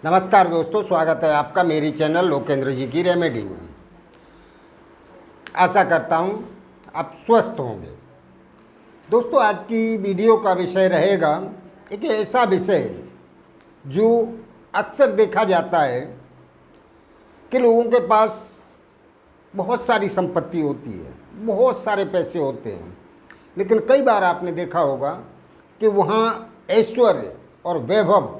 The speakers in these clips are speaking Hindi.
नमस्कार दोस्तों, स्वागत है आपका मेरी चैनल लोकेंद्र जी की रेमेडी में। आशा करता हूँ आप स्वस्थ होंगे। दोस्तों, आज की वीडियो का विषय रहेगा एक ऐसा विषय जो अक्सर देखा जाता है कि लोगों के पास बहुत सारी संपत्ति होती है, बहुत सारे पैसे होते हैं, लेकिन कई बार आपने देखा होगा कि वहाँ ऐश्वर्य और वैभव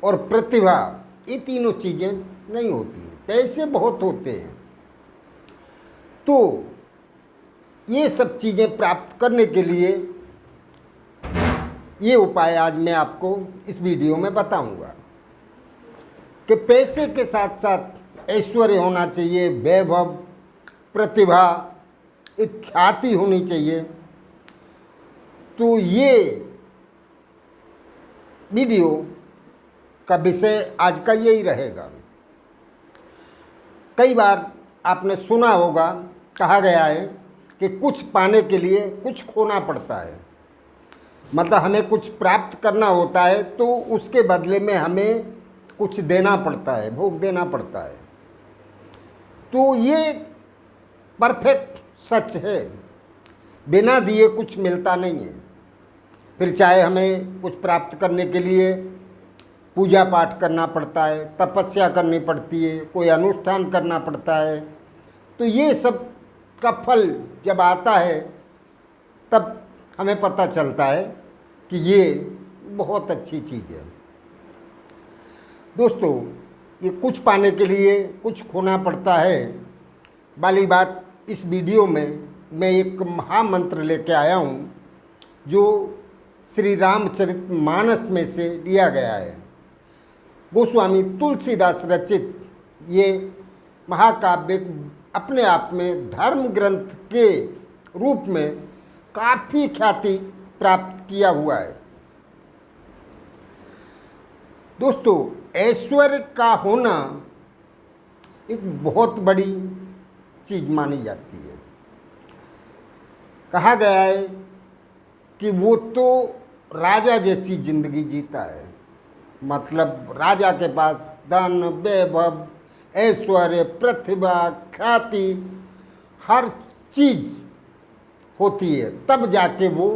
और प्रतिभा, ये तीनों चीज़ें नहीं होती हैं। पैसे बहुत होते हैं, तो ये सब चीज़ें प्राप्त करने के लिए ये उपाय आज मैं आपको इस वीडियो में बताऊंगा कि पैसे के साथ साथ ऐश्वर्य होना चाहिए, वैभव, प्रतिभा, एक ख्याति होनी चाहिए। तो ये वीडियो का विषय आज का यही रहेगा। कई बार आपने सुना होगा, कहा गया है कि कुछ पाने के लिए कुछ खोना पड़ता है। मतलब हमें कुछ प्राप्त करना होता है तो उसके बदले में हमें कुछ देना पड़ता है, भोग देना पड़ता है। तो ये परफेक्ट सच है, बिना दिए कुछ मिलता नहीं है। फिर चाहे हमें कुछ प्राप्त करने के लिए पूजा पाठ करना पड़ता है, तपस्या करनी पड़ती है, कोई अनुष्ठान करना पड़ता है, तो ये सब का फल जब आता है तब हमें पता चलता है कि ये बहुत अच्छी चीज़ है। दोस्तों, ये कुछ पाने के लिए कुछ खोना पड़ता है वाली बात इस वीडियो में मैं एक महामंत्र लेके आया हूँ जो श्री रामचरितमानस में से लिया गया है। गोस्वामी तुलसीदास रचित ये महाकाव्य अपने आप में धर्म ग्रंथ के रूप में काफ़ी ख्याति प्राप्त किया हुआ है। दोस्तों, ऐश्वर्य का होना एक बहुत बड़ी चीज़ मानी जाती है। कहा गया है कि वो तो राजा जैसी जिंदगी जीता है। मतलब राजा के पास धन, वैभव, ऐश्वर्य, प्रतिभा, ख्याति, हर चीज़ होती है, तब जाके वो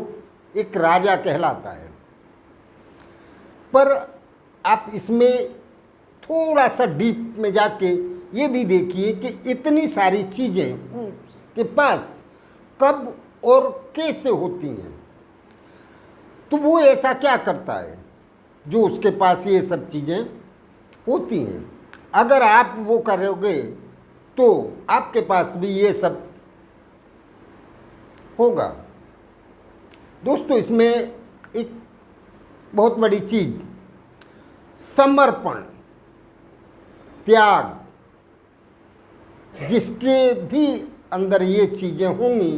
एक राजा कहलाता है। पर आप इसमें थोड़ा सा डीप में जाके ये भी देखिए कि इतनी सारी चीज़ें उसके पास कब और कैसे होती हैं। तो वो ऐसा क्या करता है जो उसके पास ये सब चीज़ें होती हैं। अगर आप वो करोगे तो आपके पास भी ये सब होगा। दोस्तों, इसमें एक बहुत बड़ी चीज़ समर्पण, त्याग, जिसके भी अंदर ये चीज़ें होंगी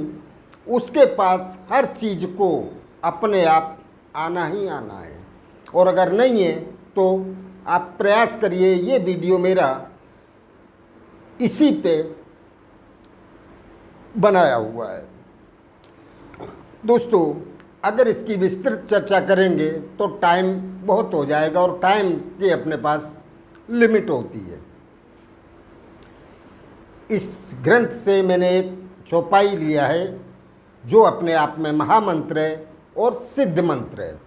उसके पास हर चीज़ को अपने आप आना ही आना है। और अगर नहीं है तो आप प्रयास करिए। ये वीडियो मेरा इसी पे बनाया हुआ है। दोस्तों, अगर इसकी विस्तृत चर्चा करेंगे तो टाइम बहुत हो जाएगा और टाइम की अपने पास लिमिट होती है। इस ग्रंथ से मैंने एक चौपाई लिया है जो अपने आप में महामंत्र है और सिद्ध मंत्र है।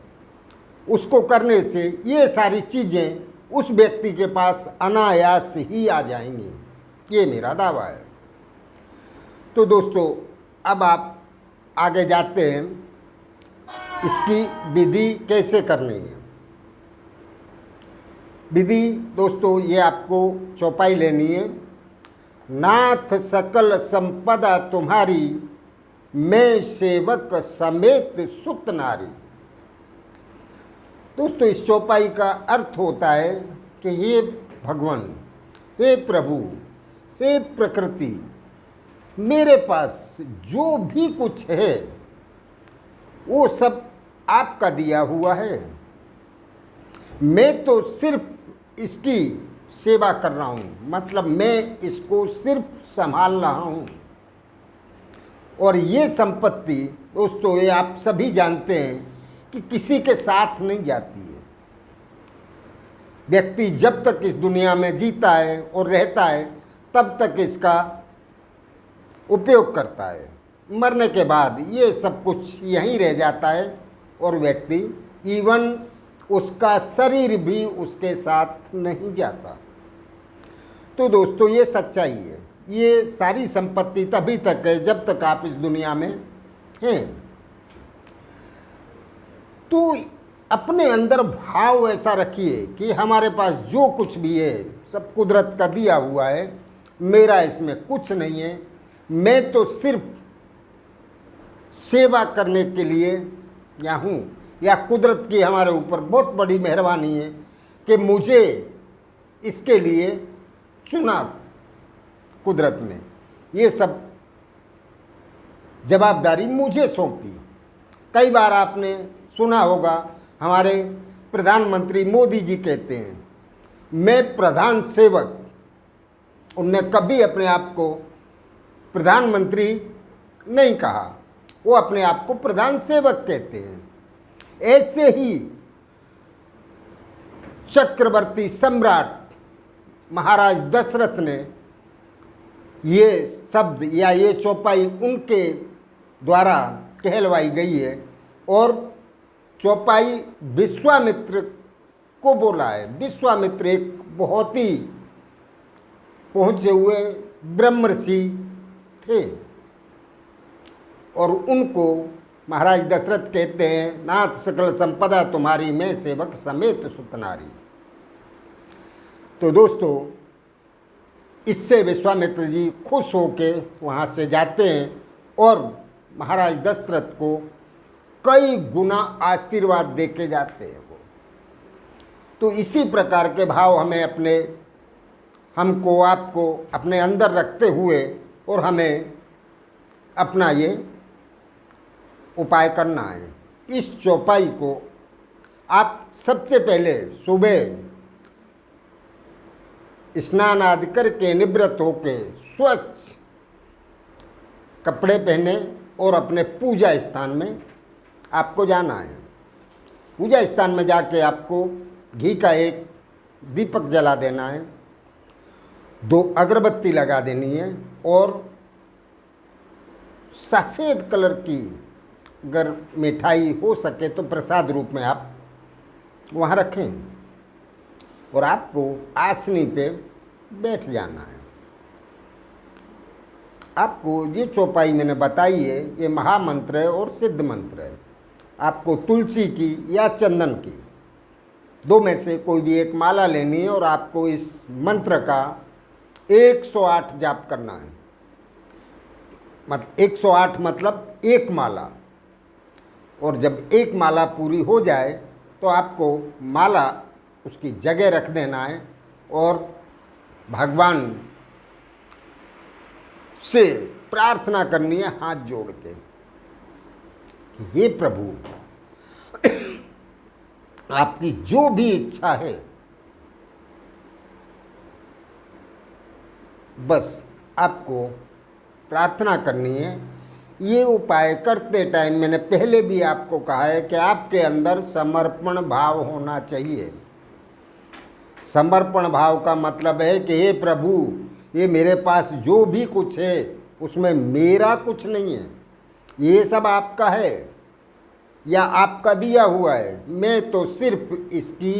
उसको करने से ये सारी चीज़ें उस व्यक्ति के पास अनायास ही आ जाएंगी, ये मेरा दावा है। तो दोस्तों, अब आप आगे जाते हैं, इसकी विधि कैसे करनी है। विधि दोस्तों, ये आपको चौपाई लेनी है। नाथ सकल संपदा तुम्हारी, मैं सेवक समेत सुत नारी। दोस्तों, इस चौपाई का अर्थ होता है कि हे भगवान, हे प्रभु, हे प्रकृति, मेरे पास जो भी कुछ है वो सब आपका दिया हुआ है। मैं तो सिर्फ इसकी सेवा कर रहा हूँ, मतलब मैं इसको सिर्फ संभाल रहा हूँ। और ये संपत्ति दोस्तों, ये आप सभी जानते हैं कि किसी के साथ नहीं जाती है। व्यक्ति जब तक इस दुनिया में जीता है और रहता है तब तक इसका उपयोग करता है। मरने के बाद ये सब कुछ यहीं रह जाता है और व्यक्ति इवन उसका शरीर भी उसके साथ नहीं जाता। तो दोस्तों ये सच्चाई है। ये सारी संपत्ति तभी तक है जब तक आप इस दुनिया में हैं। तो अपने अंदर भाव ऐसा रखिए कि हमारे पास जो कुछ भी है सब कुदरत का दिया हुआ है, मेरा इसमें कुछ नहीं है, मैं तो सिर्फ सेवा करने के लिए यहाँ हूँ, या कुदरत की हमारे ऊपर बहुत बड़ी मेहरबानी है कि मुझे इसके लिए चुना कुदरत ने, ये सब जवाबदारी मुझे सौंपी। कई बार आपने सुना होगा हमारे प्रधानमंत्री मोदी जी कहते हैं मैं प्रधान सेवक। उनने कभी अपने आप को प्रधानमंत्री नहीं कहा, वो अपने आप को प्रधान सेवक कहते हैं। ऐसे ही चक्रवर्ती सम्राट महाराज दशरथ ने ये शब्द या ये चौपाई उनके द्वारा कहलवाई गई है और चौपाई विश्वामित्र को बोला है। विश्वामित्र एक बहुत ही पहुँचे हुए ब्रह्मर्षि थे और उनको महाराज दशरथ कहते हैं नाथ सकल संपदा तुम्हारी मैं सेवक समेत सुतनारी। तो दोस्तों इससे विश्वामित्र जी खुश होके वहाँ से जाते हैं और महाराज दशरथ को कई गुना आशीर्वाद दे के जाते हैं वो। तो इसी प्रकार के भाव हमें हमको आपको अपने अंदर रखते हुए और हमें अपना ये उपाय करना है। इस चौपाई को आप सबसे पहले सुबह स्नान आदि करके निवृत्त होके स्वच्छ कपड़े पहने और अपने पूजा स्थान में आपको जाना है। पूजा स्थान में जाके आपको घी का एक दीपक जला देना है, 2 अगरबत्ती लगा देनी है और सफ़ेद कलर की अगर मिठाई हो सके तो प्रसाद रूप में आप वहाँ रखें और आपको आसनी पे बैठ जाना है। आपको ये चौपाई मैंने बताई है, ये महामंत्र है और सिद्ध मंत्र है। आपको तुलसी की या चंदन की 2 में से कोई भी एक माला लेनी है और आपको इस मंत्र का 108 जाप करना है। मतलब 108 मतलब एक माला। और जब एक माला पूरी हो जाए तो आपको माला उसकी जगह रख देना है और भगवान से प्रार्थना करनी है हाथ जोड़ के, हे प्रभु आपकी जो भी इच्छा है बस आपको प्रार्थना करनी है। ये उपाय करते टाइम मैंने पहले भी आपको कहा है कि आपके अंदर समर्पण भाव होना चाहिए। समर्पण भाव का मतलब है कि हे प्रभु ये मेरे पास जो भी कुछ है उसमें मेरा कुछ नहीं है, ये सब आपका है या आपका दिया हुआ है, मैं तो सिर्फ इसकी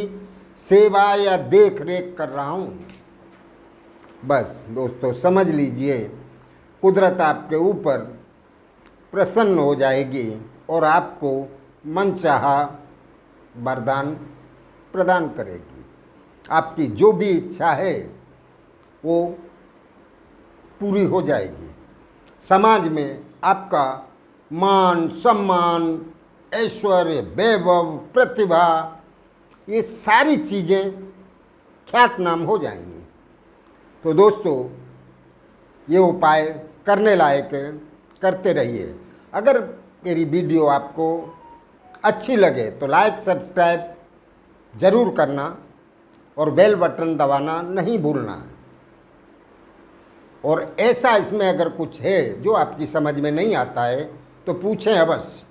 सेवा या देख रेख कर रहा हूँ। बस दोस्तों समझ लीजिए कुदरत आपके ऊपर प्रसन्न हो जाएगी और आपको मनचाहा वरदान प्रदान करेगी। आपकी जो भी इच्छा है वो पूरी हो जाएगी। समाज में आपका मान सम्मान ऐश्वर्य वैभव प्रतिभा ये सारी चीज़ें ख्यातनाम हो जाएंगी। तो दोस्तों ये उपाय करने लायक है, करते रहिए। अगर मेरी वीडियो आपको अच्छी लगे तो लाइक सब्सक्राइब ज़रूर करना और बेल बटन दबाना नहीं भूलना है। और ऐसा इसमें अगर कुछ है जो आपकी समझ में नहीं आता है तो पूछें अवश्य।